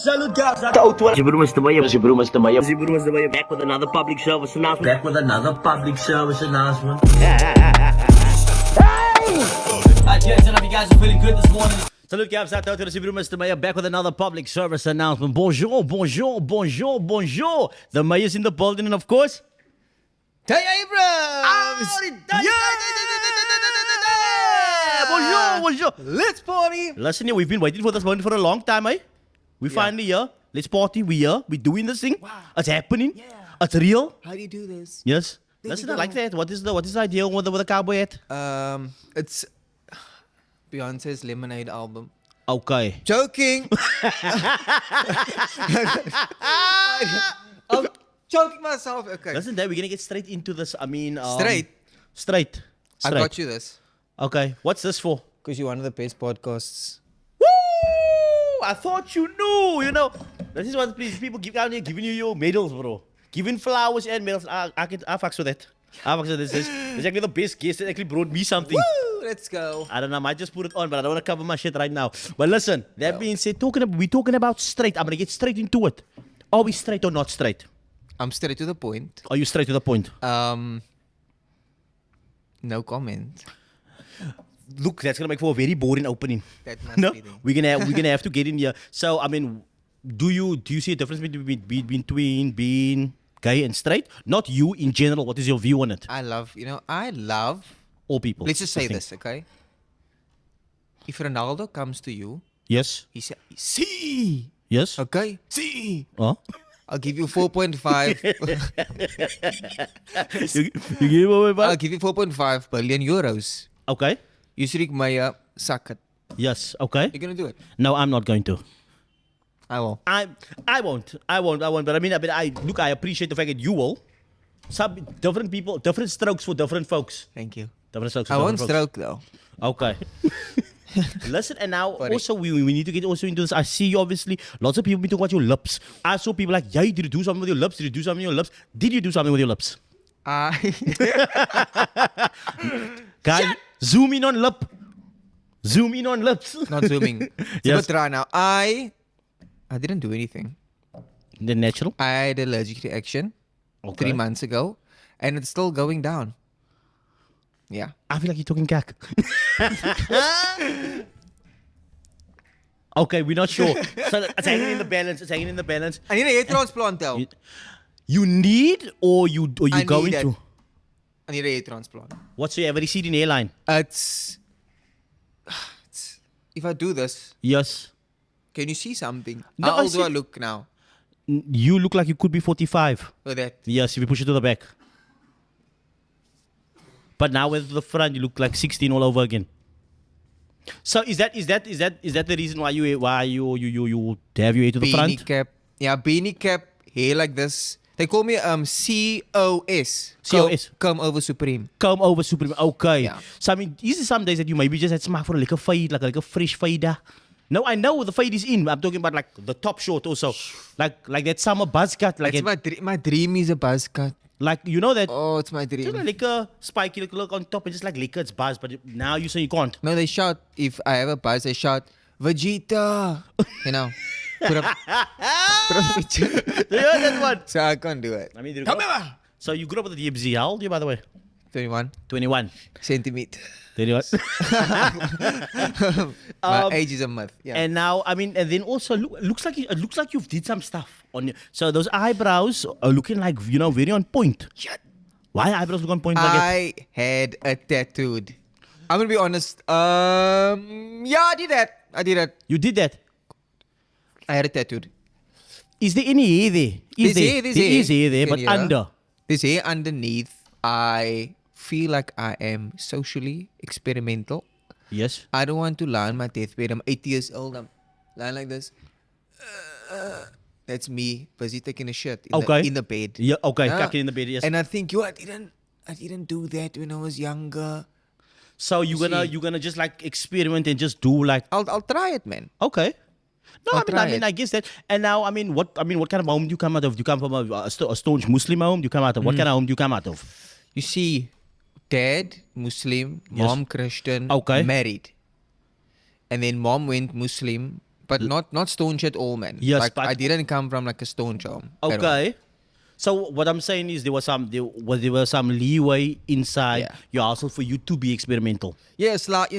Salute guys. Jibrumas to Maya. Back with another public service announcement. Gents, I hope you guys are feeling good this morning. Salute guys, out to the Jibrumas to Maya. Back with another public service announcement. Bonjour. The mayor's in the building, and of course, DaIya Abrahams! Bonjour. Let's party! Listen here, we've been waiting for this moment for a long time, eh? We finally here. Let's party. We here. We're doing this thing. Wow. It's happening. Yeah. It's real. How do you do this? Yes. Listen, I like that. What is the idea with the cowboy hat? It's Beyonce's Lemonade album. Okay. Joking! I'm joking myself. Okay. Listen, Dad, we're gonna get straight into this. I mean, Straight. I Straight. got you this. Okay. What's this for? Because you're one of the best podcasts. Woo! I thought you knew. You know, this is what people give out here, giving you your medals, bro. Giving flowers and medals. I fucks with that. I fucks with this. This is actually the best guest that actually brought me something. Woo! Let's go. I don't know. I might just put it on, but I don't want to cover my shit right now. But listen, that being said, we're talking about straight. I'm gonna get straight into it. Are we straight or not straight? I'm straight to the point. Are you straight to the point? No comment. Look, that's gonna make for a very boring opening. That must No, be there. we're gonna have to get in here. So I mean, do you see a difference between being gay and straight? Not you in general. What is your view on it? I love. All people. Let's just say I think. this, okay? If Ronaldo comes to you, Yes. he says, see, Yes. okay? See. Oh. I'll give you 4.5. You give away I'll back? give you 4.5 billion euros. Okay. Yusrik Maya, suck it. Yes. Okay. You're gonna do it. No, I'm not going to. I will. I won't. But I mean, I appreciate the fact that you will. Some different people, different strokes for different folks. Thank you. Different strokes for I won't different folks. stroke though. Okay. Listen, and now Sorry. also we need to get also into this. I see you obviously lots of people been talking about your lips. I saw people like, yeah, did you do something with your lips? Did you do something with your lips? Did you do something with your lips? Guys, zoom in on lip. Zoom in on lips. Not zooming. Yes. But try now. I didn't do anything. The natural. I had allergic reaction Okay. 3 months ago, and it's still going down. Yeah. I feel like you're talking cack. Okay, we're not sure. So it's hanging in the balance. I need a hair transplant though. You need or you I going need it. to? I need a hair transplant. Whatsoever receding hairline. It's if I do this, Yes. can you see something? No, How I old do I see- look now? You look like you could be 45. For that. Yes, if you push it to the back. But now with the front, you look like 16 all over again. So is that the reason why you have your hair to the Beanie front? cap. Yeah, beanie cap, hair like this. They call me COS. COS. Come over supreme. Come over Supreme. Okay. Yeah. So I mean, is there some days that you maybe just had smack for like a fade, like a fresh fade? No, I know the fade is in. I'm talking about like the top short also, like that summer buzz cut, like It's my dream is a buzz cut. like you know that. Oh, it's my You dream. know, like a spiky look on top and just like liquor, it's buzz. But now you say you can't. No, they shout, if I have a buzz, they shout, Vegeta. You know, put up a picture. You heard that one? So I can't do it. I mean, Come here. so you grew up with the DMZ. How old are you, by the way? 21 21. centimeter. 21. My age is a myth. Yeah. And now, I mean, and then also it looks like you've did some stuff on you. So those eyebrows are looking like, you know, very on point. Shut. Why eyebrows look on point like that? I had a tattooed. I'm gonna be honest. Yeah, I did that. You did that. I had it tattooed. Is there any hair there? There's hair there, Can but you hear? under. There's hair underneath. I feel like I am socially experimental. Yes. I don't want to lie on my deathbed. I'm 80 years old. I'm lying like this. That's me busy taking a shit in the bed. Yeah. Okay. Yeah. Cacking in the bed. Yes. And I think, I didn't do that when I was younger. So you're gonna just like experiment and just do like. I'll try it, man. Okay. No, I'll I try mean, it. I guess that. And now, what kind of home do you come out of? Do you come from a staunch Muslim home? Do you come out of what kind of home do you come out of? You see, dad, Muslim, Yes. mom, Christian, Okay. married. And then mom went Muslim but not staunch at all, man. Yes, like but- I didn't come from like a staunch home. at all. Okay. So what I'm saying is there was some leeway inside Yeah. your household for you to be experimental. Yes, like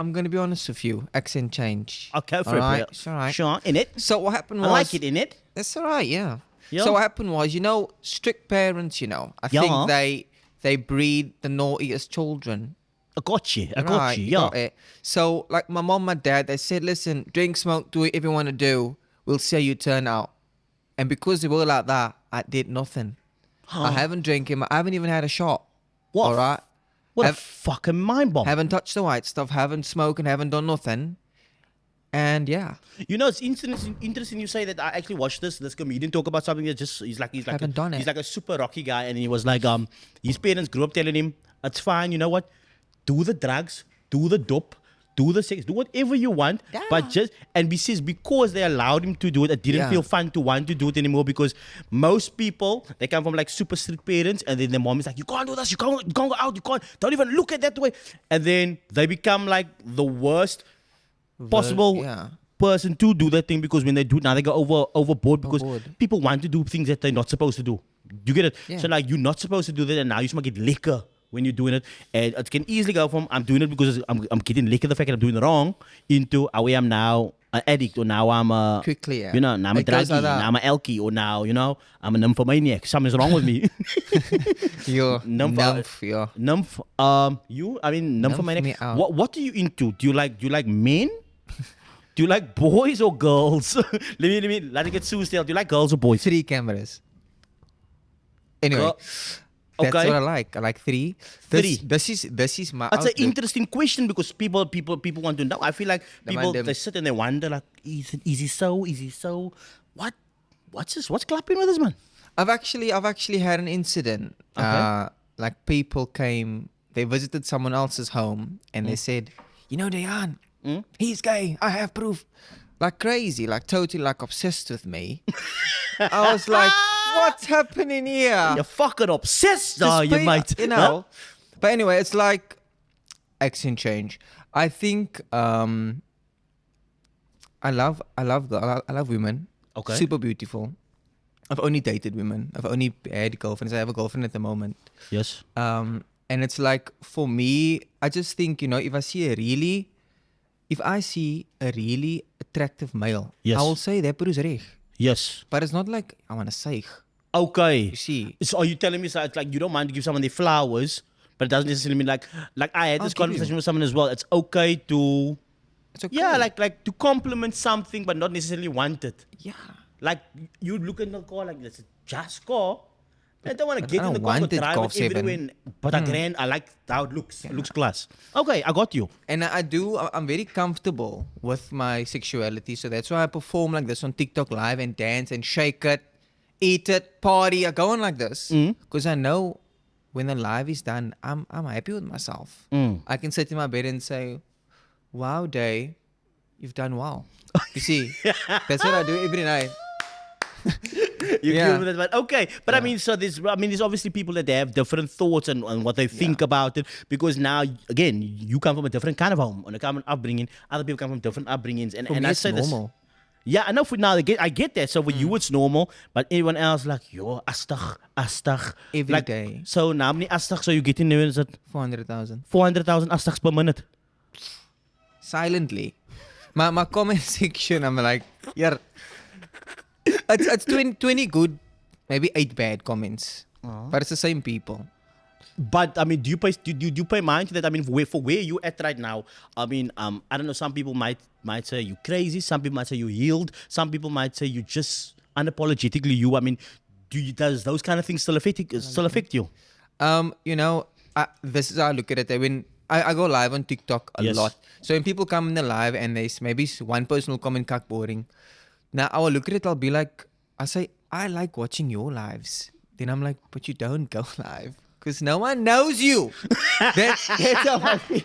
I'm gonna be honest with you. Accent change. Okay, for Alright, it. it's alright. Sure, in it. So what happened was I like it in it. It's alright, yeah. Yeah. So what happened was, strict parents, I Yeah. think they breed the naughtiest children. I got you. Yeah. got it. So like my mom, my dad, they said, listen, drink, smoke, do whatever you want to do. We'll see how you turn out. And because they were like that, I did nothing. I haven't drinking. I haven't even had a shot. What? All right. What a Have- fucking mind bomb. Haven't touched the white stuff. Haven't smoked and haven't done nothing. And yeah, It's interesting you say that. I actually watched this comedian talk about something that he's like Haven't done it. he's like a super rocky guy, and he was like his parents grew up telling him it's fine, you know what, do the drugs, do the dope, do the sex, do whatever you want, but he says because they allowed him to do it didn't Yeah. feel fun to want to do it anymore, because most people, they come from like super strict parents, and then their mom is like, you can't do this, you can't go out, don't even look at that way, and then they become like the worst possible yeah. person to do that thing, because when they do it now, they go overboard because Overboard. people want to do things that they're not supposed to do. You get it? Yeah. So like you're not supposed to do that, and now you just might get liquor when you're doing it, and it can easily go from I'm doing it because I'm getting liquor, the fact that I'm doing it wrong, into I am now an addict, or now I'm a Quickly, yeah. now I'm a It goes druggie, like that. now I'm an alky, or now I'm a nymphomaniac. Something's wrong with me. You're Nymph- nymph, yeah. Nymph, nymphomaniac. me out. What are you into? Do you like men? Do you like boys or girls? let me get Sue still. Do you like girls or boys? 3 cameras. Anyway, Girl- that's okay. what I like. I like 3. Three. This is my That's an outlook. interesting question, because people want to know. I feel like people man, they sit and they wonder like, is he so? What's this? What's clapping with this man? I've actually had an incident. Okay. Like people came, they visited someone else's home, and they said, Dayan, he's gay. I have proof. Like crazy, like totally like obsessed with me. I was like, what's happening here? You're fucking obsessed, Just you pay- mate. You know. But anyway, it's like accent change. I think I love women. Okay. Super beautiful. I've only dated women. I've only had girlfriends. I have a girlfriend at the moment. Yes. And it's like, for me, I just think, if I see a really attractive male, Yes. I will say that bro's reg. Yes. But it's not like I want to say. Okay. You see. So are you telling me, so it's like you don't mind to give someone their flowers, but it doesn't necessarily mean like I had I'll this give you. conversation with someone as well. It's okay to It's okay. like to compliment something, but not necessarily want it. Yeah. Like you look in the car like this, just car. I don't want to But get I in the don't car want to it, drive Golf it everywhere. 7. But again, I like how it looks. It looks class. Okay, I got you. And I'm very comfortable with my sexuality. So that's why I perform like this on TikTok live and dance and shake it, eat it, party. I go on like this because I know when the live is done, I'm happy with myself. I can sit in my bed and say, wow, Day, you've done well. You see, that's what I do every night. You Yeah. give me that, but okay. But I mean, so there's obviously people that they have different thoughts and what they think about it, because now again, you come from a different kind of home, on a common upbringing. Other people come from different upbringings, and For me, I it's say normal. this. Yeah, I know. For now, I get that. So for you, it's normal, but everyone else like, yo, astag. Every like, day. So now, how many astag so you getting now? Is it 400,000. 400,000 astags per minute? Silently. My comment section, I'm like, yeah. It's 20 good, maybe 8 bad comments. But it's the same people. But I mean, do you pay mind to that? I mean, for where you at right now? I mean, I don't know. Some people might say you crazy. Some people might say you healed. Some people might say you just unapologetically you. I mean, does those kind of things still affect you? This is how I look at it. When I go live on TikTok a Yes. lot. So when people come in the live and there's maybe one person will comment, "Kak boring." Now I will look at it. I'll be like, I say, I like watching your lives. Then I'm like, but you don't go live. Because no one knows you. That's how I feel.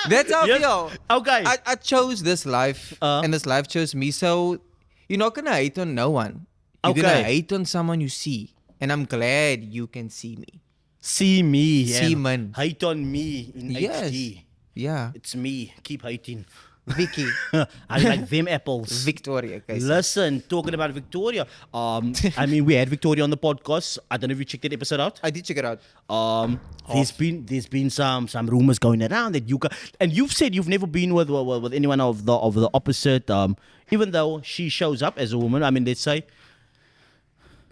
That's how I Yes. feel. Okay. I chose this life, and this life chose me. So you're not gonna hate on no one. You're Okay. gonna hate on someone you see, and I'm glad you can see me. See me. See and man. Hate on me in Yes. HD. Yeah. It's me. Keep hating. Vicky. I like them apples. Victoria Kayser. Listen, talking about Victoria. I mean, we had Victoria on the podcast. I don't know if you checked that episode out. I did check it out. There's been some rumors going around that and you've said you've never been with anyone of the opposite. Even though she shows up as a woman. I mean, let's say.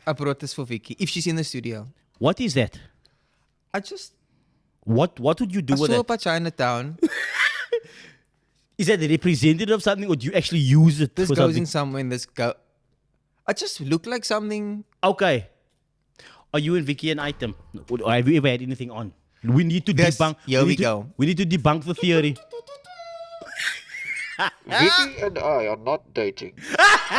I brought this for Vicky. If she's in the studio. What is that? I just... What would you do I with saw it? up at Chinatown. Is that the representative of something, or do you actually use it This for goes something? in somewhere in this go. I just look like something. Okay. Are you and Vicky an item? Or have you ever had anything on? We need to Yes, debunk. here we need to- go. We need to debunk the theory. Vicky and I are not dating.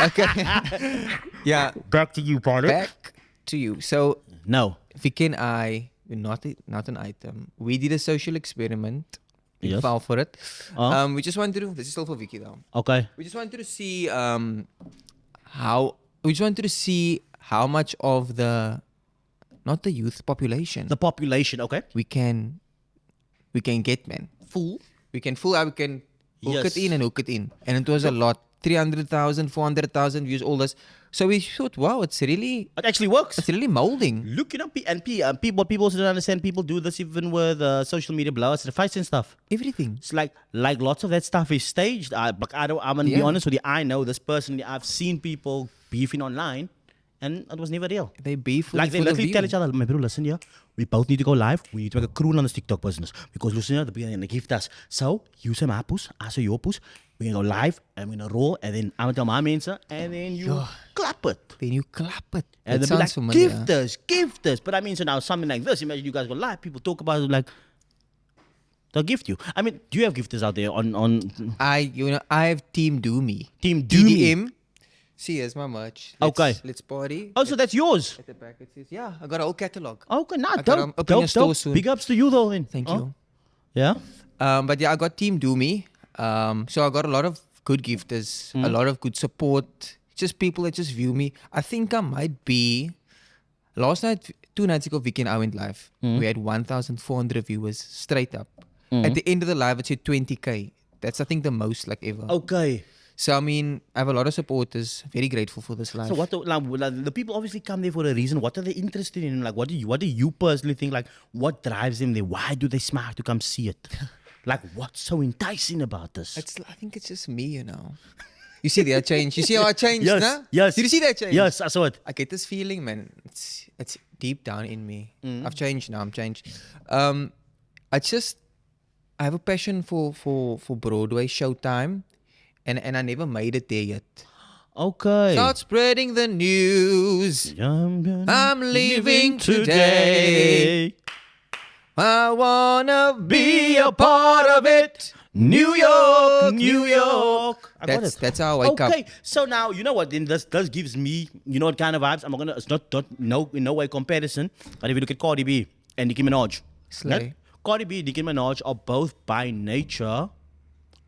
Okay. Yeah. Back to you, partner. Back to you. So No. Vicky and I, we're not an item. We did a social experiment. We Yes. fell for it. Uh-huh. We just wanted to. This is still for Vicky though. Okay. We just wanted to see how much of the, not the youth population, The population. Okay. we can get, man. Full. We can hook Yes. it in and hook it in. And it was a lot. 300,000, 400,000 views, all this. So we thought, wow, it's really It actually works. molding. Look, what people also don't understand. People do this even with social media blowers and fights and stuff. Everything. It's like lots of that stuff is staged. But I'm gonna be Yeah. honest with you. I know this personally. I've seen people beefing online, and it was never real. They beef Like they for the literally view. tell each other, my bro, listen here, we both need to go live. We need to make a crew on this TikTok business. Because listen here, the people are going to gift us. So, you say my poes, I say your poes. We're going to go live and we're going to roll. And then I'm going to tell my mensa. And then you clap it. Then you clap it. And That they'll be sounds like, familiar. gift us. But I mean, so now something like this, imagine you guys go live, people talk about it like, they'll gift you. I mean, do you have gifters out there on I have Team Do Me. Team Do Me? DDM. See, here's my merch. Okay. Let's party. Oh, so that's yours. At the back it says, yeah, I got a whole catalog. Okay, nah, I got 'em dope. up in your store Dope. soon. Big ups to you though then. Thank Oh, you. Yeah? But yeah, I got Team Do Me. So I got a lot of good gifters, a lot of good support. Just people that just view me. I think I might be. Last night, 2 nights ago, Vicky and I went live. We had 1,400 viewers straight up. At the end of the live, it said 20K. That's, I think, the most like ever. Okay. So, I mean, I have a lot of supporters. Very grateful for this live. So the people obviously come there for a reason. What are they interested in? Like, what do you personally think? Like, what drives them there? Why do they smile to come see it? Like, what's so enticing about this? I think it's just me, you know. You see that change? You see how I changed, Yes, nah? yes. Did you see that change? Yes, I saw it. I get this feeling, man. It's deep down in me. I've changed now. I'm changed. I have a passion for Broadway showtime, and I never made it there yet. Okay. Start spreading the news. I'm I'm leaving today. I wanna be a part of it. New York, New York. I got it. That's how I wake up. Okay, so now you know what? Then this gives me, you know what kind of vibes? It's not no in no way comparison. But if you look at Cardi B and Nicki Minaj, Slay. right? Cardi B, Nicki Minaj are both by nature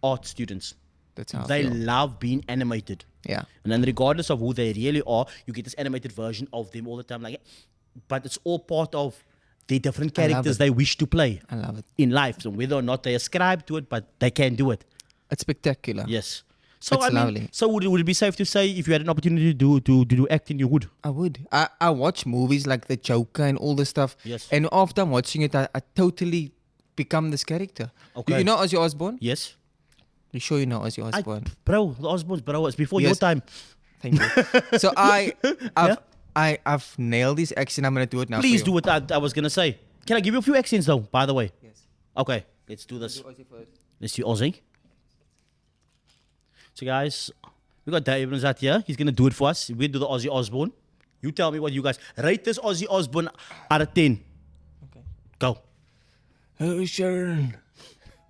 art students. That's how I They feel. love being animated. Yeah. And then regardless of who they really are, you get this animated version of them all the time. Like, but it's all part of the different I love characters it. they wish to play I love it. in life. So whether or not they ascribe to it, but they can do it. It's spectacular. Yes. So It's I mean, lovely. so would it be safe to say if you had an opportunity to do acting, you would? I would. I watch movies like The Joker and all this stuff. Yes. And after I'm watching it, I totally become this character. Okay. You know Ozzy Osbourne? Yes. You sure you know Ozzy Osbourne? Bro, the Osbournes, bro, it's before your Yes. time. Thank you. So I've nailed this accent. I'm gonna do it now. Please for do you. what I was gonna say. Can I give you a few accents though? By the way. Yes. Okay, let's do this. Do Ozzy first. Let's do Aussie. So guys, we got DaIya Abrahams out here. He's gonna do it for us. We do the Ozzy Osbourne. You tell me what you guys rate this Ozzy Osbourne out of 10. Okay. Go. Oh, Sharon.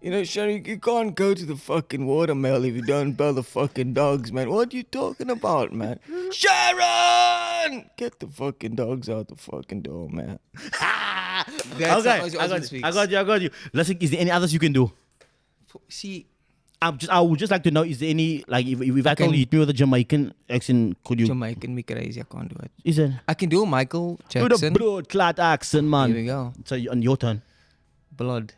You know, Sharon, you can't go to the fucking watermill if you don't bail the fucking dogs, man. What are you talking about, man? Sharon! Get the fucking dogs out the fucking door, man. That's how Okay, Ozzy I Osbourne got you. speaks. I got you. Listen, is there any others you can do? See, I would just like to know, is there any, like, if I told you hit me with a Jamaican accent, could you? Jamaican me crazy. I can't do it. Is it? I can do a Michael Do the Jackson. broad clad accent, man. Here we go. So on your turn. Blood.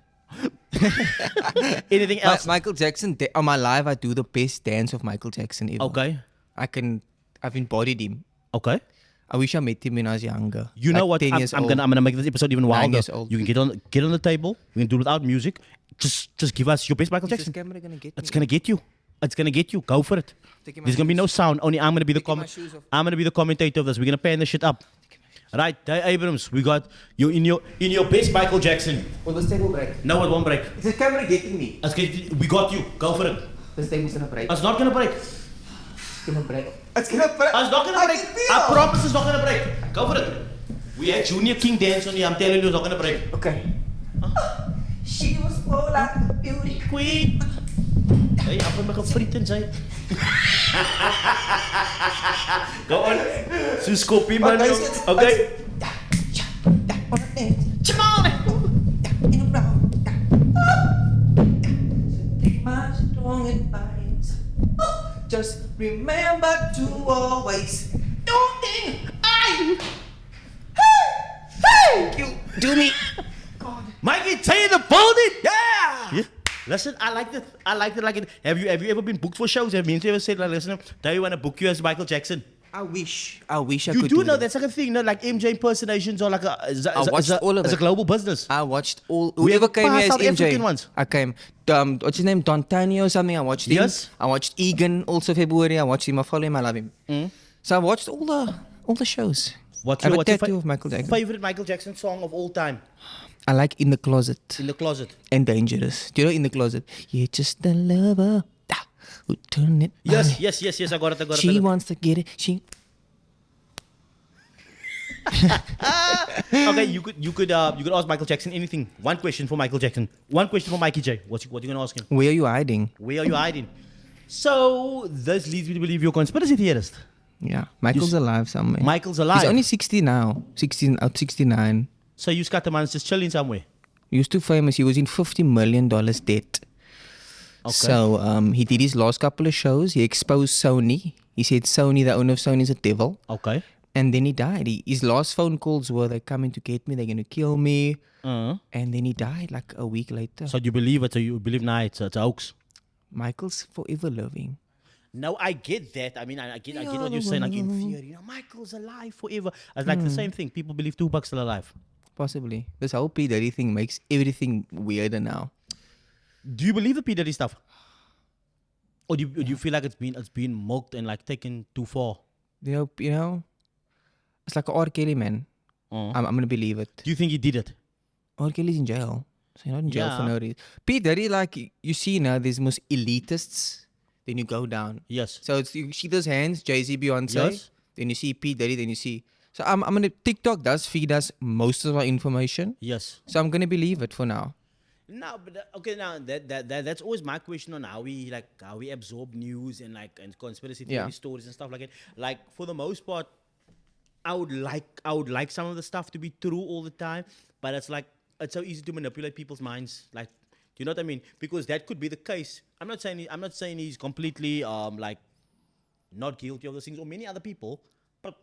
Anything else? Michael Jackson, on my live, I do the best dance of Michael Jackson ever. Okay. I've embodied him. Okay. I wish I met him when I was younger. You know like what? 10 I'm years I'm old. gonna make this episode even 9 wilder. years old. You can get on the table. We can do it without music. Just give us your best Michael Is this Jackson. camera gonna get It's me? gonna get you. It's gonna get you. Go for it. Taking my There's gonna be no shoes. sound. Only I'm gonna be the Taking my shoes off. I'm gonna be the commentator of this. We're gonna pan the shit up. Right, DaIya Abrahams, we got you in your best Michael Jackson. Will this table break? No, it won't break. Is the camera getting me? We got you. Go for it. This table's gonna break. It's not gonna break. It's gonna break. It's gonna break. It's not gonna break. I promise it's not gonna break. Go for it. We had Junior King dance on you. I'm telling you, it's not gonna break. Okay. She was full like a beauty Queen. Hey, apa maak friet en sy? Go on. Soos koppie man. Okay. Come on. My strong advice. Just remember to always don't think Thank you. Do me. Mikey, J in the building. Yeah. Listen, I like it. Like it. Have you ever been booked for shows? Have you ever said, like, listen, do you want to book you as Michael Jackson? I wish I You could do do know that. that's like a thing, no? Like MJ impersonations or like watched all of as a it. global business. I watched all. We Whoever have came here as South MJ. African ones. I came. What's his name? Dontanio or something. I watched him. Yes. I watched Egan also February. I watched him. I follow him. I love him. So I watched all the shows. What's I have your, a tattoo of Michael Jackson. favorite Michael Jackson song of all time? I like In the Closet In the Closet. and Dangerous. Do you know In the Closet? You're just a lover who turned it. Yes, on. yes. I got it. She wants to get it. She. Okay, you could ask Michael Jackson anything. One question for Michael Jackson. One question for Mikey J. What you gonna ask him? Where are you hiding? Where are you hiding? So this leads me to believe you're a conspiracy theorist. Yeah, Michael's alive somewhere. Michael's alive. He's only 60 now. 69. So you Scatterman's just chilling somewhere. He was too famous. He was in $50 million debt. Okay. So he did his last couple of shows. He exposed Sony. He said Sony, the owner of Sony, is a devil. Okay. And then he died. His last phone calls were, they're coming to get me. They're going to kill me. Uh-huh. And then he died like a week later. So you believe it? So you believe now it's a hoax? Michael's forever living. No, I get that. I mean, I get what you're saying. Like in theory, Michael's alive forever. It's like the same thing. People believe Tupac's still alive. Possibly. This whole P. Diddy thing makes everything weirder now. Do you believe the P Diddy stuff, or do you feel like it's been milked and like taken too far? You know, it's like a R. Kelly, man. Uh-huh. I'm going to believe it. Do you think he did it? R. Kelly's in jail. So you're not in jail for Yeah. no reason. P. Diddy, like, you see now, there's most elitists. Then you go down. Yes. So it's, you see those hands, Jay-Z, Beyonce. Yes. Then you see P. Diddy, then you see. So I'm going to, TikTok does feed us most of our information. Yes. So I'm going to believe it for now. No, but okay. Now that's always my question on how we absorb news and conspiracy theory Yeah. stories and stuff like that. Like for the most part, I would like some of the stuff to be true all the time, but it's so easy to manipulate people's minds. Like, do you know what I mean? Because that could be the case. I'm not saying he's completely not guilty of those things or many other people, but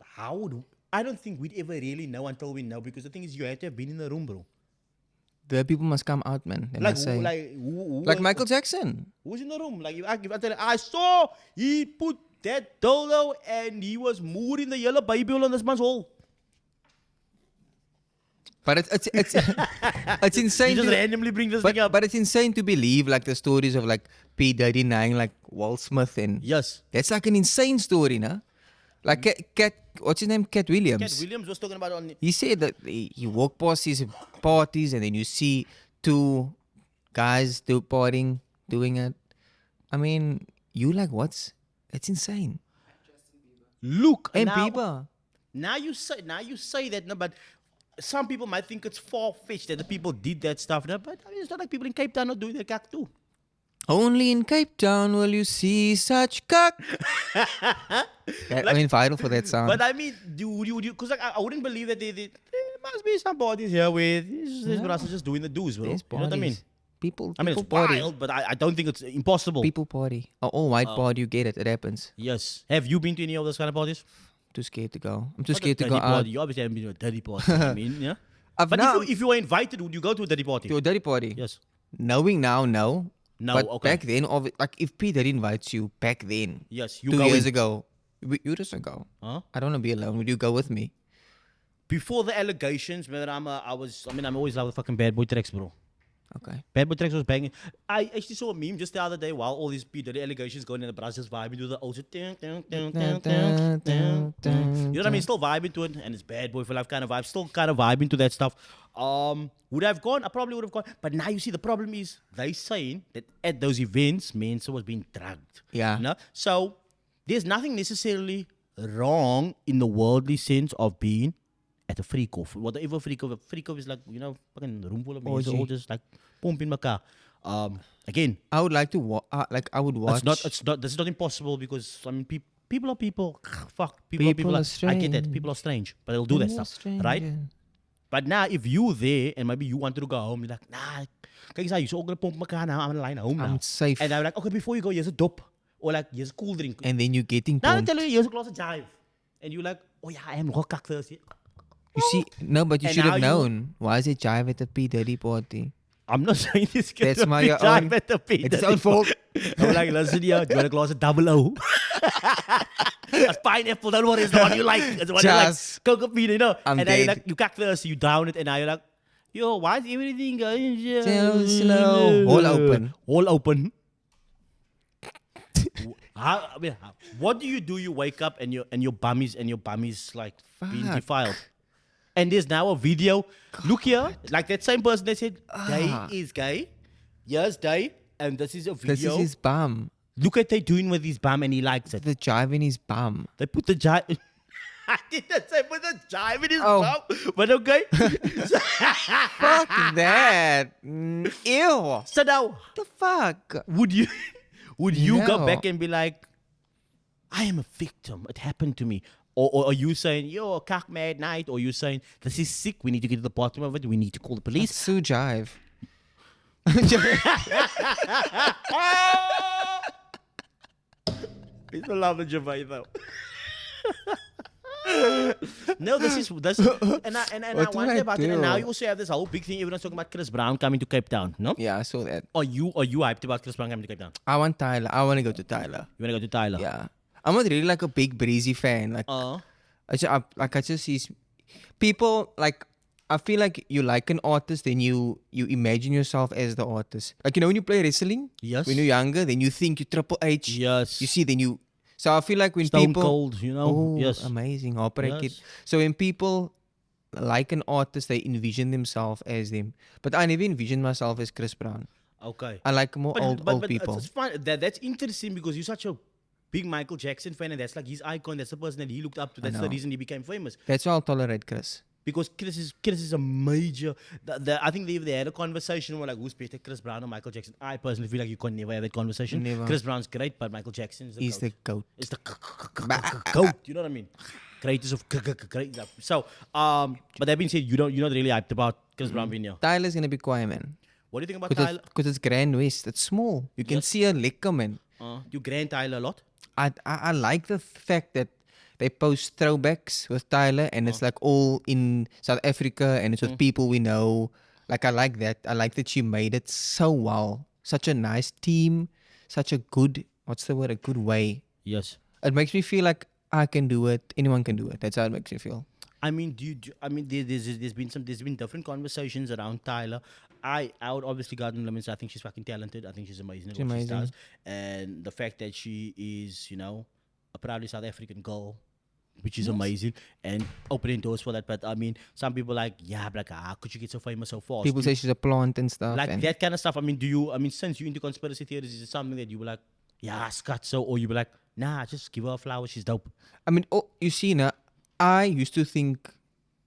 I don't think we'd ever really know until we know, because the thing is you have to have been in the room, bro. The people must come out, man. They Like must say, who like Michael Jackson. Who's in the room? Like, I saw he put that dildo and he was mooring the yellow Bible on this man's hole. But it's it's insane. You just to- randomly bring this thing up. But it's insane to believe like the stories of like P. Diddy denying like Walt Smith and Yes. that's like an insane story, nah? Like Cat, what's his name? Cat Williams. Cat Williams was talking about on. He said that he walk past his parties and then you see two guys partying, doing it. I mean, you like what's? It's insane. Look, And now, people. now you say that, no, but some people might think it's far-fetched that the people did that stuff, no, but I mean, it's not like people in Cape Town not doing their cock too. Only in Cape Town will you see such cock. I mean, viral for that sound. But I mean, because like, I wouldn't believe that there must be some bodies here where these brothers are just doing the do's, bro. There's You know what I mean? bodies. People I mean, it's party. wild, but I don't think it's impossible. People party. All white party, you get it. It happens. Yes. Have you been to any of those kind of parties? Too scared to go. I'm too Not a scared to go dirty out. party. You obviously haven't been to a dirty party. I mean, yeah. I've But now if you were invited, would you go to a dirty party? to a dirty party. Yes. Knowing now, no. No, But okay. back then, like if P Diddy invites you back then, Yes, you 2 go years in. ago, years ago, Huh? I don't want to be alone. Would you go with me? Before the allegations, man, I'm always love the fucking bad boy tracks, bro. Okay. Bad boy tracks was banging. I actually saw a meme just the other day while all these P Diddy allegations going in the Brazos vibing to the old shit. You know what I mean? Still vibing to it, and it's bad boy for life kind of vibe. Still kind of vibing to that stuff. Would I have gone? I probably would have gone. But now you see, the problem is they saying that at those events, Mensa was being drugged. Yeah. You know? So there's nothing necessarily wrong in the worldly sense of being at a freak off. Whatever freak off is like, you know, fucking room full of men all just like pumping my car. Again, I would like to I would watch. this is not impossible because I mean people are people. Fuck, People are I get that. strange. People are strange, but they'll do that People are stuff, strange, right? yeah. But now if you there and maybe you wanted to go home, you're like, nah, kijk eens, you're gonna pump my car now. I'm gonna line home now. I'm safe. And I'm like, okay, before you go, here's a dop or like here's a cool drink. And then you're getting Now I pumped. tell you, here's a glass of jive, and you're like, oh yeah, I am rock thirsty. You see, no, but you And should have now you- known. Why is it jive at the P Diddy party? I'm not saying this kid That's to my be your jive own- at the P. It's his own fault. I'm like, listen here, do you want a glass of double O? That's pineapple, don't worry, it's the one you like. It's the one Just- you like. Coca Bean, you know. I'm and now you're dead. like, you cock thirsty, you down it, and now you're like, yo, why is everything going So slow. All open. All open. What do? You wake up and your bum is like being Fuck. defiled. And there's now a video. Look here, like that same person that said Day Ah. is gay. Yes, Day, and this is a video. This is his bum. Look at they doing with his bum, and he likes it. The jive in his bum. They put the jive. I didn't say put the jive in his Oh. bum, but okay. Fuck that. Ew. So now, The fuck? would you go No. back and be like, I am a victim, it happened to me? Or are you saying, yo, a cock mad night? Or you saying, this is sick, we need to get to the bottom of it, we need to call the police? Sue jive. People love the Javai though. No, this and I What wonder did I about it. And do? now you also have this whole big thing. Everyone's talking about Chris Brown coming to Cape Town. No, Yeah, I saw that. are you hyped about Chris Brown coming to Cape Town? I want Tyler. I want to go to Tyler. You wanna go to Tyler? Yeah. I'm not really like a big Breezy fan. Like, I just see people like. I feel like you like an artist, then you imagine yourself as the artist. Like, you know, when you play wrestling, Yes. when you're younger, then you think you Triple H. Yes. You see, then you. So I feel like when Stone people. Cold, you know. Oh, Yes. amazing. Heartbreak Yes. it. So when people like an artist, they envision themselves as them. But I never envisioned myself as Chris Brown. Okay. I like more old people. It's fine. That's interesting because you're such a big Michael Jackson fan, and that's like his icon. That's the person that he looked up to. That's the know. reason he became famous. That's why I'll tolerate Chris. Because Chris is a major. I think they had a conversation where like who's better, Chris Brown or Michael Jackson. I personally feel like you can never have that conversation. Never. Chris Brown's great, but Michael Jackson is the He's goat. the goat. It's the goat. You know what I mean? Greatest of great. So, but that being said, you're not really hyped about Chris Brown being here. Tyler's gonna be quiet, man. What do you think about Tyler? Because it's Grand West. It's small. You can Yes. see a liquor, man. You grand Tyler a lot. I like the fact that they post throwbacks with Tyler and it's like all in South Africa and it's with people we know. Like, I like that. I like that she made it so well. Such a nice team. Such a good, what's the word? A good way. Yes. It makes me feel like I can do it. Anyone can do it. That's how it makes me feel. I mean, there's been different conversations around Tyler. I would obviously garden limits. I think she's fucking talented. I think she's amazing at what she amazing. does. And the fact that she is, you know, a proudly South African girl, which is amazing, and opening doors for that. But I mean, some people like, yeah, but like, how could you get so famous so fast? People say she's a plant and stuff. like and that kind of stuff. I mean, since you're into conspiracy theories, is it something that you were like, yeah, Scott, so, or you were like, nah, just give her a flower, she's dope. I mean, you see, now, I used to think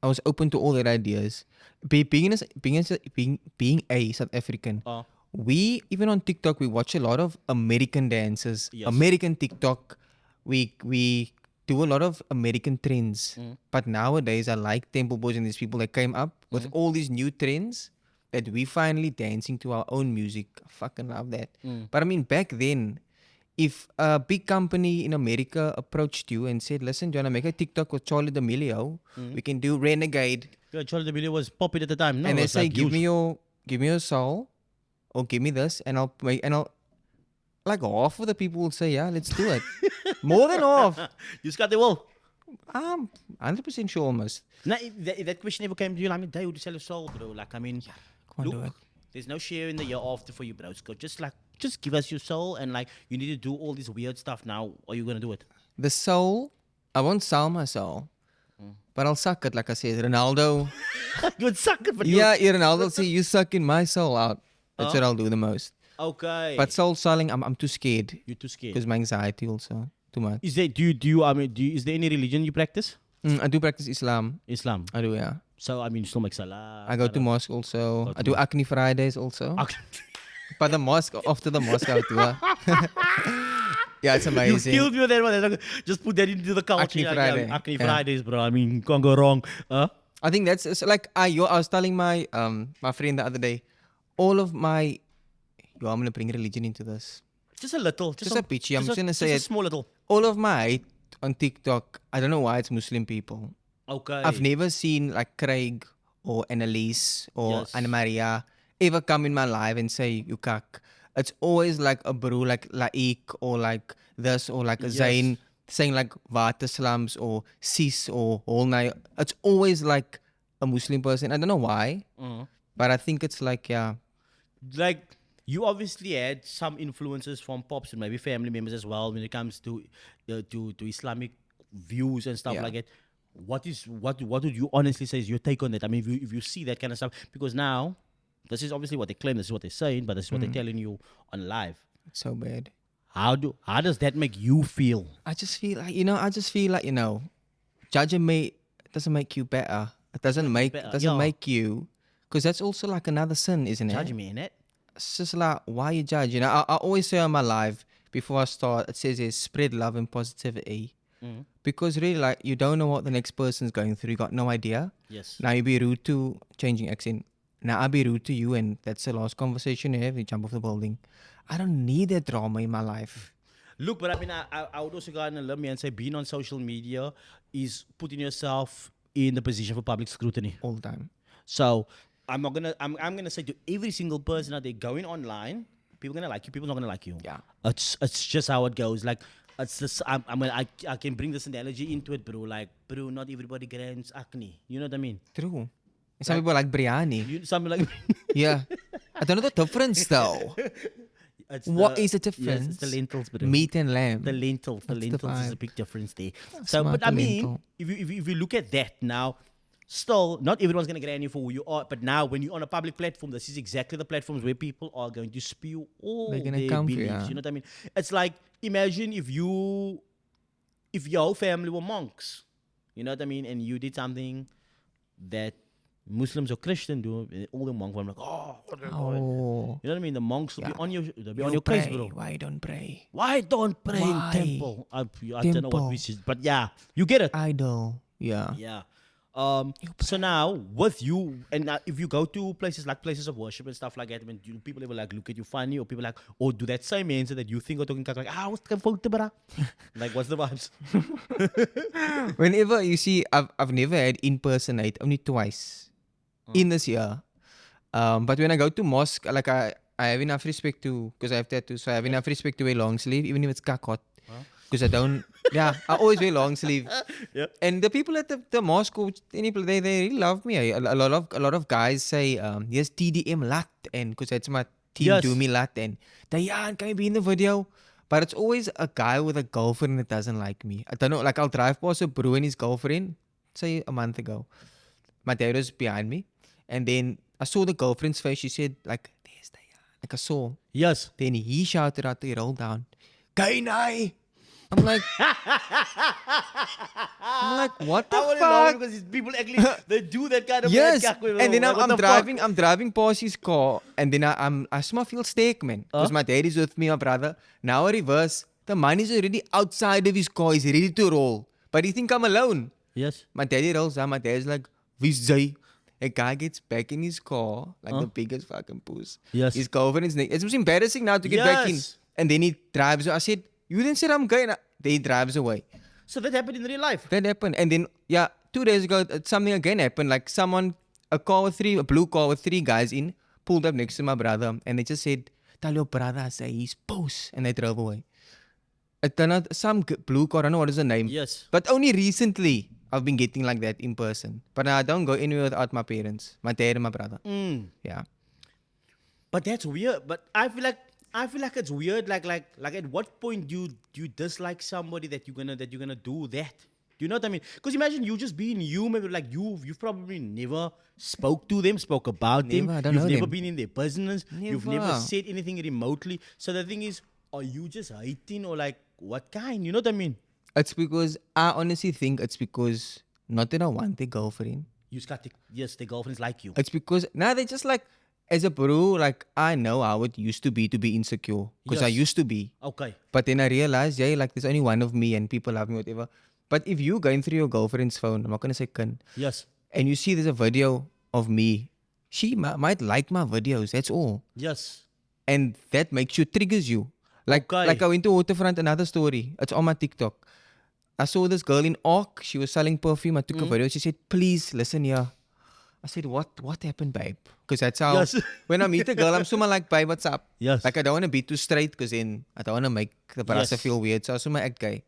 I was open to all their ideas. Being a South African, we, even on TikTok, we watch a lot of American dances, Yes. American TikTok. We do a lot of American trends. But nowadays, I like Temple Boys and these people that came up with all these new trends that we finally dancing to our own music. I fucking love that. But I mean, back then, if a big company in America approached you and said, listen, do you want to make a TikTok with Charlie D'Amelio? We can do Renegade. Yeah, Charlie D'Amelio was popping at the time. No, And it they was say, like give huge. me your soul or give me this, and I'll make, and I'll, like half of the people will say, yeah, let's do it. More than half. You just got the will. 100% sure almost. Now, if that question ever came to you, like, Dad, would you sell your soul, bro? Like, I mean, Can't do it. look, there's no share in the year after for you, bro. Just give us your soul, and like, you need to do all this weird stuff now. Are you gonna do it? The soul, I won't sell my soul, but I'll suck it, like I said. Ronaldo, You would suck it, but yeah, Ronaldo will say, you sucking my soul out. That's what I'll do the most. Okay. But soul selling, I'm too scared. You're too scared. Because my anxiety also, too much. Is there is there any religion you practice? I do practice Islam. Islam. I do, yeah. So I mean, you still make salah. I go to mosque also. Go to I do Acne Fridays also. Okay. But the mosque, after the mosque, I do. Yeah, it's You amazing. killed me with that one. Just put that into the culture. Acne Like, Friday. Acne Yeah. Fridays, bro. I mean, can't go wrong. I think that's it's like I was telling my my friend the other day, all of my I'm gonna bring religion into this. Just a little. Just a pitchy. I'm just gonna say just it. a small little. All of my hate on TikTok, I don't know why it's Muslim people. Okay. I've never seen like Craig or Annalise or Yes. Anna Maria ever come in my life and say you kak. It's always like a bro like Laik or like this or like a Yes. Zayn saying like water slums or sis or whole night. It's always like a Muslim person. I don't know why, but I think it's like Like, you obviously had some influences from pops and maybe family members as well when it comes to Islamic views and stuff Yeah. like that. What would you honestly say is your take on that? I mean, if you see that kind of stuff, because now this is obviously what they claim, this is what they're saying, but this is what they're telling you on live. it's so bad. How does that make you feel? I just feel like judging me doesn't make you better. It doesn't make better, it doesn't yeah. make you, because that's also like another sin, isn't it? Judging me in it. It's just like, why you judge? I always say on my live before I start, it says here, spread love and positivity. Because really, like, you don't know what the next person's going through. You got no idea. Yes. Now you be rude to changing accent. Now I be rude to you, and that's the last conversation you have. You jump off the building. I don't need that drama in my life. Look, but I mean, I would also go on and let me and say being on social media is putting yourself in the position for public scrutiny. All the time. So I'm gonna say to every single person out there going online, people gonna like you, people not gonna like you. Yeah. It's just how it goes. Like, it's just I can bring this analogy into it, bro. Like, bro, not everybody grants acne. You know what I mean? True. And some people like biryani. Something like Yeah. I don't know the difference though. What is the difference? Yes, it's the lentils, bro. Meat and lamb. The lentils. The That's the lentils is a vibe. big difference there. So, Smart but I the mean, lentil. if you look at that now, still, not everyone's going to grant you for who you are. But now, when you're on a public platform, this is exactly the platforms where people are going to spew all They're gonna their come for beliefs. ya. You know what I mean? It's like, imagine if your whole family were monks. You know what I mean? And you did something that Muslims or Christians do. And all the monks were like, oh, what are you doing?" Oh. You know what I mean? The monks will be Yeah. on your, they'll be on You your case, pray. bro. Why don't pray? Why don't pray in Why? temple? I don't know what Temple. we should, but yeah, you get it. Idol. Yeah. Yeah. So now with you, and if you go to places of worship and stuff like that, when people ever like look at you funny, or people like, or do that same answer that you think are talking like, what's the photo, bro? Like, what's the vibes? Whenever you see, I've never had impersonate, only twice in this year. But when I go to mosque, like I have enough respect to, because I have tattoos, so I have enough respect to wear long sleeve, even if it's kakot. Because I don't, I always wear long sleeve. Yep. And the people at the mosque, they really love me. A lot of guys say, yes, TDM lat, and because that's my team Yes. do me lat, and DaIya, can you be in the video? But it's always a guy with a girlfriend that doesn't like me. I don't know, like I'll drive past a bro and his girlfriend, say a month ago. My dad was behind me, and then I saw the girlfriend's face. She said, like, there's DaIya. Like I saw. Yes. Then he shouted out, he rolled down, Kainai! I'm like, what the I want to fuck? because these people actually they do that kind of Yes, like, and then like, what I'm the driving. fuck? I'm driving past his car, and then I somehow feel stake, man. Because my dad is with me, my brother. Now I reverse. The man is already outside of his car. He's ready to roll, but he think I'm alone. Yes. My daddy rolls down. My dad's like, "Who's Zay?" A guy gets back in his car, like the biggest fucking puss. Yes. His girlfriend's neck. It's embarrassing now to get back in. Yes. And then he drives. I said, "You didn't say I'm going." Then he drives away. So that happened in real life. That happened. And then, 2 days ago, something again happened. Like a blue car with 3 guys in, pulled up next to my brother and they just said, "Tell your brother, say he's post," and they drove away. It turned out some blue car, I don't know what is the name. Yes. But only recently I've been getting like that in person. But I don't go anywhere without my parents, my dad and my brother. Yeah. But that's weird. But I feel like it's weird. Like at what point do you dislike somebody that you're gonna do that? Do you know what I mean? Because imagine you just being you, maybe like you've probably never spoke to them, spoke about them. Never, I don't You've know never them. been in their business. You've never Never. said anything remotely. So the thing is, are you just hating or like what kind? You know what I mean? It's because I honestly think it's because not that I want a girlfriend. Yes, their girlfriends like you. It's because now they just like as a bro, like I know how it used to be insecure. Because I Yes. used to be. Okay. But then I realized, yeah, like there's only one of me and people love me, whatever. But if you going through your girlfriend's phone, I'm not gonna say kun, Yes. and you see there's a video of me, she might like my videos, that's all. Yes. And that makes you, triggers you. Like Okay. like I went to Waterfront, another story. It's on my TikTok. I saw this girl in Ark. She was selling perfume. I took a video. She said, "Please listen here." I said, "What happened, babe?" Because that's how Yes. when I meet a girl, I'm so like, "Babe, what's up?" Yes. Like I don't want to be too straight because then I don't want to make the brother Yes. feel weird. So I assume I act gay.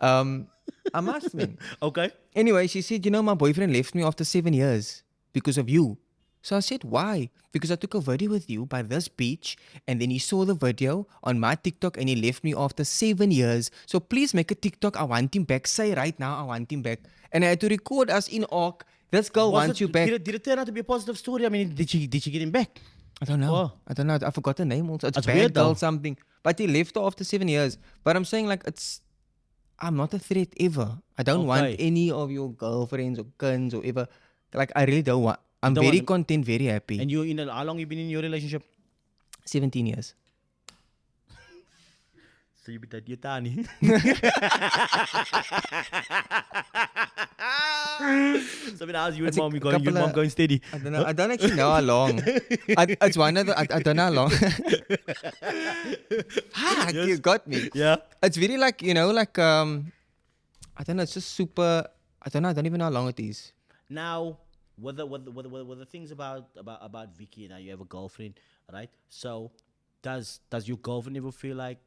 I'm asking. Okay. Anyway, she said, my boyfriend left me after 7 years because of you. So I said, why? Because I took a video with you by this beach and then he saw the video on my TikTok and he left me after 7 years. So please make a TikTok. I want him back. Say right now, I want him back. And I had to record us in Ark. This girl wants you back. Did it turn out to be a positive story? I mean, did she get him back? I don't know. Oh. I don't know. I forgot the name also. It's That's Bad weird, Girl though. something. But he left her after 7 years. But I'm saying like I'm not a threat ever. I don't want Okay. any of your girlfriends or guns or ever. Like I really don't want. I'm don't very want- content, very happy. And how long you been in your relationship? 17 years. So you be that you tani. So I mean, how's you and It's a mom? You and couple mom of- going steady? I don't know. I don't actually know how long. It's one of the. I don't know how long. Fuck, you got me. Yeah. It's very like I don't know. It's just super. I don't know. I don't even know how long it is. Now, what the things about Vicky? Now you have a girlfriend, right? So, does your girlfriend ever feel like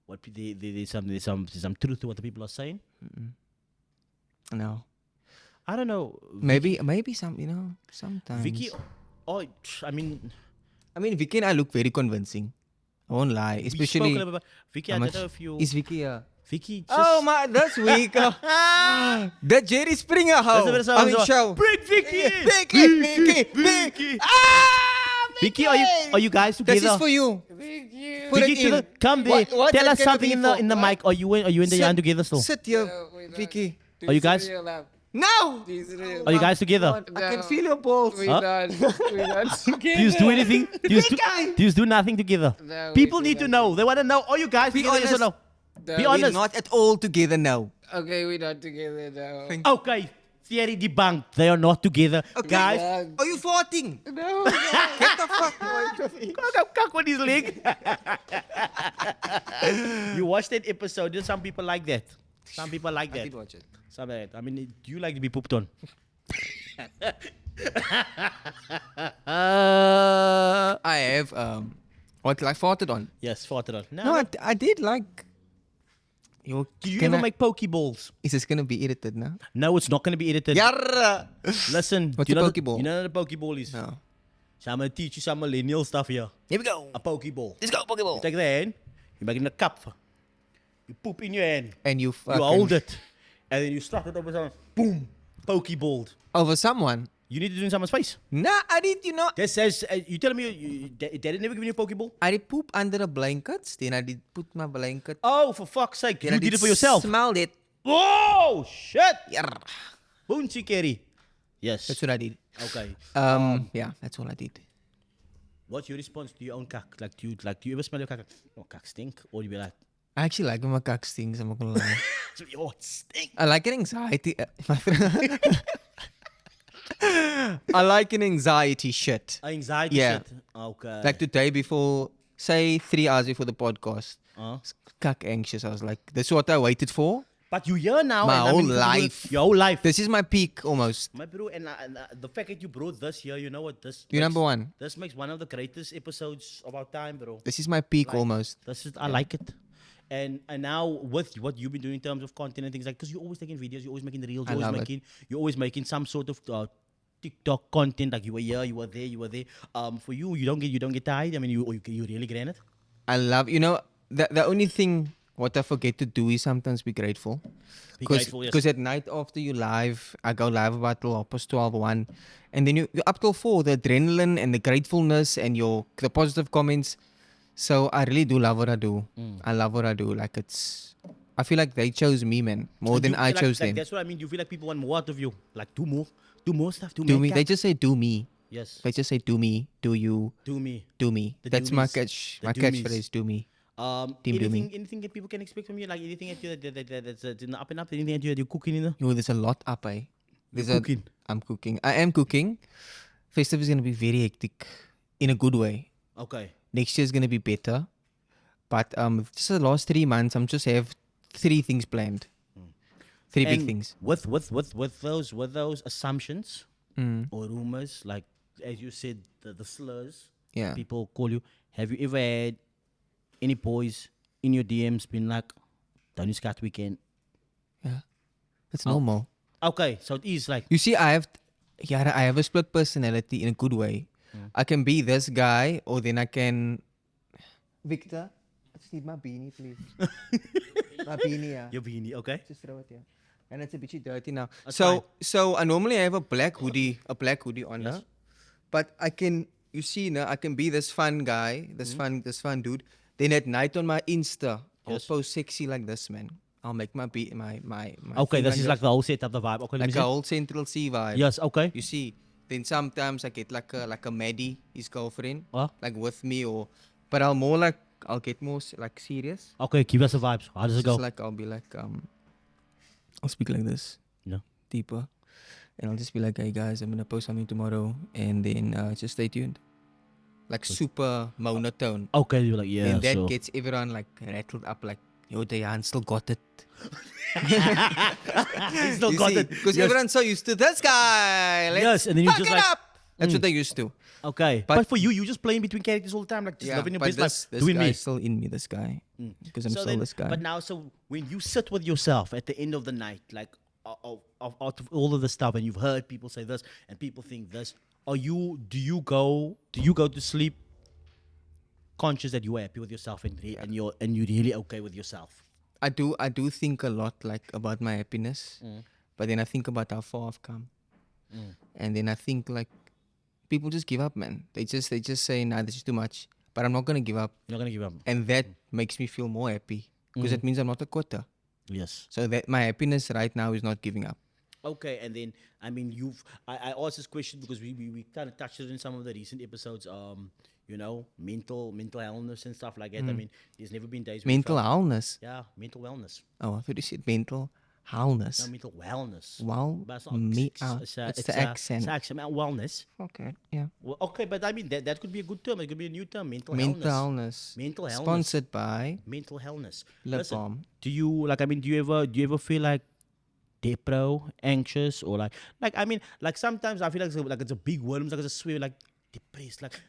there's some truth to what the people are saying? No. I don't know. Maybe some. Sometimes. Vicky, I mean, Vicky and I look very convincing. I won't lie. we spoke a Especially. little bit about Vicky. I how don't much- know if you. Is Vicky here? Vicky. Just, Oh my! This week, the Jerry Springer hoe. That's the I mean show. Bring Vicky in. Vicky. Ah, Vicky, are you guys together? This is for you. Put Vicky, it in. come there. What's Tell it us gonna something be in the for? in the mic. Are you and the yarn together still? Sit here, Vicky. Are you guys? No! Are you guys together? I can feel your balls. We're Huh? not together. Do you do anything? Do you do nothing together? No, we People do need to nothing. know. They want to know. Are you guys Be together? Yes or no? No, Be We're honest. not at all together now. Okay, we're not together now. Okay. Theory debunked. They are not together. Guys. Are you farting? No, Get the fuck away from me. Cock on his leg. You watched that episode. There's some people like that. Some people like I that. did watch it. Some like that. I mean, do you like to be pooped on? I have farted on. Yes, farted on. No, I did like. Yo, Do you can ever I- make pokeballs? Is this gonna be edited now? No, it's not going to be edited. Yarra! Listen. What's do you a know pokeball? You know what a pokeball is? No. So I'm going to teach you some millennial stuff here. Here we go. A pokeball. Let's go, You Pokeball. take the hand. You make it in a cup. You poop in your hand. And you You hold it. And then you slap it over someone. Boom. Pokeballed. over someone. You need to do it in someone's face. Nah, I did. That says, you telling me daddy never given you a pokeball? I did poop under the blankets. Then I did put my blanket. Oh, for fuck's sake. Then You I did it for yourself. Smelled it. Oh, shit. Yarra. Boonsie Kerry. Yes. That's what I did. Okay. Yeah, that's all I did. What's your response to your own cock? Like, do you ever smell your cock? Oh, cock stink? Or do you be like, I actually like when my cock stings. I'm not gonna lie. oh, it stink. I like an anxiety. I like an anxiety shit. Anxiety Yeah. shit. Okay. Like today before, say 3 hours before the podcast, Uh, cock anxious. I was like, that's what I waited for. But you here now. My and whole you can do it life. Your whole life. This is my peak almost. My bro, and the fact that you brought this here, you know what? You're number one. This makes one of the greatest episodes of our time, bro. This is my peak Like, almost. I like it. And now with what you've been doing in terms of content and things like, because you're always taking videos, you're always making reels, you're always making some sort of TikTok content. Like you were here, you were there. For you don't get tired. I mean, you really get it. I love, the only thing what I forget to do is sometimes be grateful. Be grateful, yes. Because at night after you live, I go live about till past 12, 1. And then you're up till 4, the adrenaline and the gratefulness and the positive comments. So I really do love what I do. I love what I do. Like I feel like they chose me, man, more than I chose them. That's what I mean. You feel like people want more out of you. Like do more stuff, Do me. They just say do me. Yes. They just say do me, do you, Do me. do me. The That's do my me's. my The do me's. catchphrase, do me. Team do me. Anything that people can expect from you? Like anything that's in the up and up? Anything that you're cooking in? There's a lot up, eh? Cooking. I'm cooking. I am cooking. Festive is going to be very hectic in a good way. Okay. Next year is going to be better. But just the last 3 months, I'm just have 3 things planned. 3 big And things. With those assumptions or rumors, like as you said, the slurs. Yeah. People call you. Have you ever had any boys in your DMs been like, "Don't you scat weekend"? Yeah. That's normal. Okay, so it is like You see, I have a split personality in a good way. I can be this guy, or then I can. Victor, I just need my beanie, please. My beanie, yeah. your beanie, okay? Just throw it here. And it's a bit dirty now. That's So I normally have a black hoodie on Yes. her. But I can, you see now, I can be this fun guy, this fun dude. Then at night on my Insta, I'll Yes. post sexy like this, man. I'll make my Okay, thing this is like the whole setup, the vibe. Okay, let me a see. whole Central C vibe. Yes, okay. You see, then sometimes I get like a Maddie, his girlfriend, like with me, but I'll get more like serious. Okay, give us the vibes. How does it go? Just like I'll be like I'll speak like this, Yeah. deeper, and I'll just be like, hey guys, I'm gonna post something tomorrow, and then just stay tuned. Like super monotone. Okay, you're like, yeah. And that so. gets everyone like rattled up, like, yo, DaIya still got it. He still got it. Because Yes. everyone's so used to this guy. Let's Yes, and then you fuck just it like- up. That's what they're used to. Okay, but for you just playing between characters all the time, like just living your but best life, this doing guy me. is still in me, this guy. Because I'm So still then- this guy. But now, so when you sit with yourself at the end of the night, like out of all of the stuff, and you've heard people say this and people think this, do you go to sleep conscious that you are happy with yourself and you're really okay with yourself? I do think a lot like about my happiness, but then I think about how far I've come, and then I think like people just give up, man. They just say, nah, this is too much. But I'm not gonna give up, You're not gonna give up. and that makes me feel more happy because it means I'm not a quitter. Yes. So that my happiness right now is not giving up. Okay, and then I mean I asked this question because we kind of touched it in some of the recent episodes. Mental illness and stuff like that. I mean, there's never been days where you Mental felt- illness. Yeah, mental wellness. Oh, I thought you said mental illness. No, mental wellness. Wow, But it's not. it's the accent. It's accent. Wellness. Okay, yeah. Well, okay, but I mean that could be a good term. It could be a new term. Mental Mental illness. illness. Mental illness. Sponsored by Mental illness. Lip Listen, Balm. do you do you ever feel like depro, anxious, or like sometimes I feel like it's a big word. Like it's a swear, like depressed. Like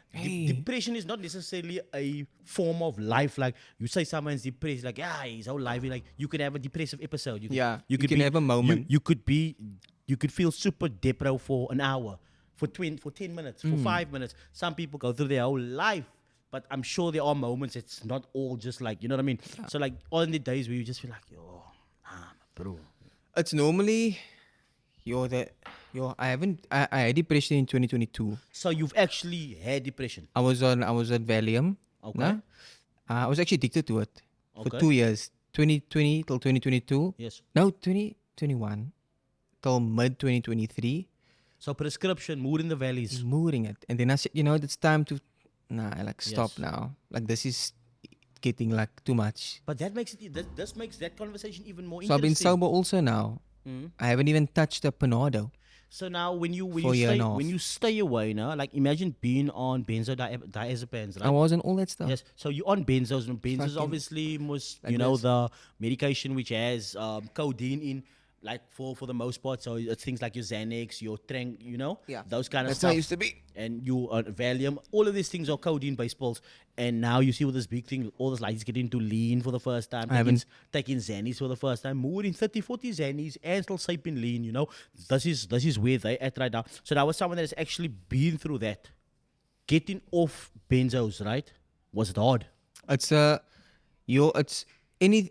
depression is not necessarily a form of life. Like you say someone's depressed, like his whole life. Like you could have a depressive episode. You can have a moment. You could feel super depro for an hour, for 10 minutes, for 5 minutes. Some people go through their whole life. But I'm sure there are moments. It's not all just like, you know what I mean. So like on the days where you just feel like, bro. It's normally I had depression in 2022. So you've actually had depression. I was on Valium. Okay. No? I was actually addicted to it for Okay. 2 years. 2020 till 2022. Yes. No, 2021 till mid 2023. So prescription, mood in the valleys. Moving it. And then I said, it's time to stop Yes. now. Like this is getting like too much. But that makes it. This makes that conversation even more So I've interesting. been sober also now. I haven't even touched a Panado. So now when you For a year and a half. when you stay away now, like imagine being on benzodiazepines, right? I was on all that stuff. Yes, so you're on benzos, and benzos Fucking obviously most, like you know, this. the medication which has codeine in, like for the most part. So it's things like your Xanax, your you know, Yeah. those kind of That's stuff. how it used to be. And you Valium, all of these things are codeine-based pills. And now you see with this big thing, all those ladies getting into lean for the first time, taking Xannies for the first time, more than 30, 40 Xannies, and still sipping lean. You know, this is where they at right now. So that was someone that has actually been through that. Getting off benzos, right? Was it hard? It's it's any